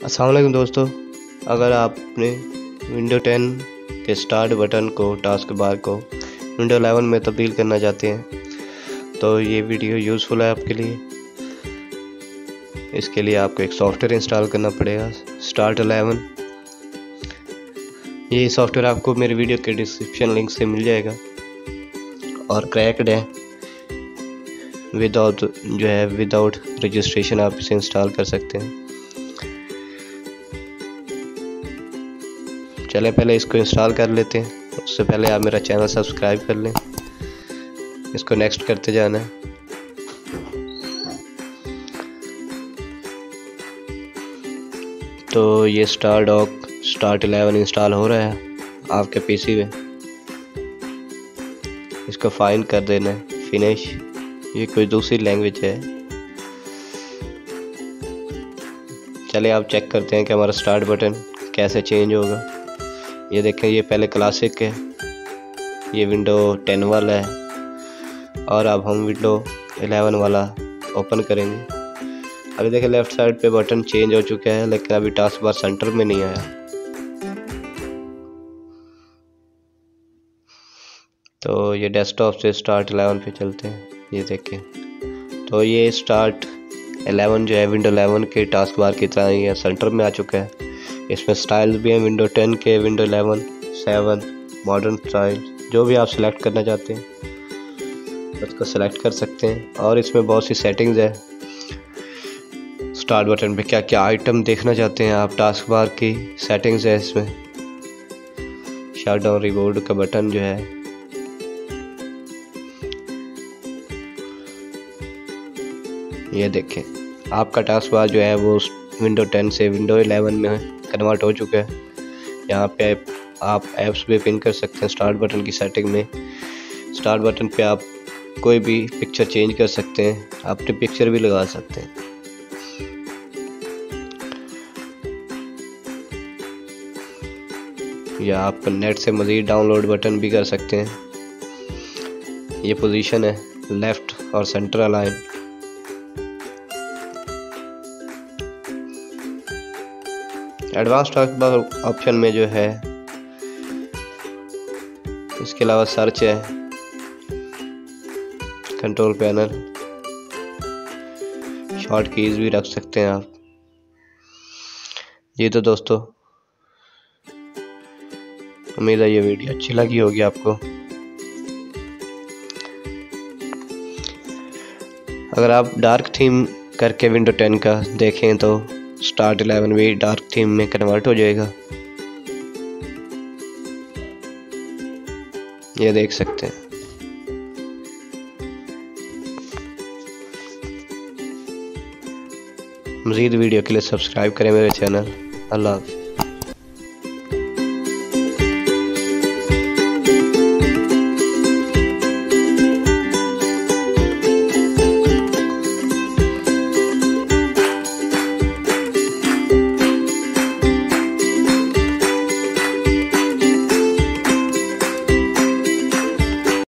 अस्सलाम वालेकुम दोस्तों, अगर आपने विंडो 10 के स्टार्ट बटन को टास्क बार को विंडो 11 में तब्दील करना चाहते हैं तो ये वीडियो यूज़फुल है आपके लिए। इसके लिए आपको एक सॉफ्टवेयर इंस्टॉल करना पड़ेगा, स्टार्ट 11। ये सॉफ्टवेयर आपको मेरे वीडियो के डिस्क्रिप्शन लिंक से मिल जाएगा और क्रैक्ड है, विदाउट रजिस्ट्रेशन आप इसे इंस्टॉल कर सकते हैं। चले पहले इसको इंस्टॉल कर लेते हैं। उससे पहले आप मेरा चैनल सब्सक्राइब कर लें। इसको नेक्स्ट करते जाना है। तो ये स्टार्ट 11 इंस्टॉल हो रहा है आपके पीसी में। इसको फाइंड कर देना है, फिनिश। ये कोई दूसरी लैंग्वेज है। चले आप चेक करते हैं कि हमारा स्टार्ट बटन कैसे चेंज होगा। ये देखें, ये पहले क्लासिक है, ये विंडो 10 वाला है और अब हम विंडो 11 वाला ओपन करेंगे। अभी देखें लेफ़्ट साइड पे बटन चेंज हो चुका है, लेकिन अभी टास्क बार सेंटर में नहीं आया। तो ये डेस्कटॉप से स्टार्ट 11 पे चलते हैं। ये देखें, तो ये स्टार्ट 11 जो है विंडो 11 के टास्क बार की तरह ही सेंटर में आ चुका है। इसमें स्टाइल्स भी हैं विंडो 10 के, विंडो 11, 7, मॉडर्न स्टाइल, जो भी आप सिलेक्ट करना चाहते हैं उसको सिलेक्ट कर सकते हैं। और इसमें बहुत सी सेटिंग्स है। स्टार्ट बटन पे क्या क्या आइटम देखना चाहते हैं आप, टास्क बार की सेटिंग्स है इसमें। शट डाउन रिबोर्ड का बटन जो है, ये देखें आपका टास्क बार जो है वो विंडो 10 से विंडो 11 में कन्वर्ट हो चुका है। यहाँ पे आप ऐप्स भी पिन कर सकते हैं। स्टार्ट बटन की सेटिंग में स्टार्ट बटन पे आप कोई भी पिक्चर चेंज कर सकते हैं, अपनी पिक्चर भी लगा सकते हैं। या आप नेट से मज़ीद डाउनलोड बटन भी कर सकते हैं। ये पोजीशन है लेफ़्ट और centre align. Advance task bar option में जो है, इसके अलावा सर्च है, कंट्रोल पैनल, शॉर्ट कीज भी रख सकते हैं आप। जी तो दोस्तों, उम्मीद है ये वीडियो अच्छी लगी होगी आपको। अगर आप डार्क थीम करके विंडो 10 का देखें तो स्टार्ट 11 भी डार्क थीम में कन्वर्ट हो जाएगा। ये देख सकते हैं। मज़ीद वीडियो के लिए सब्सक्राइब करें मेरे चैनल। अल्लाह हाफ़िज़।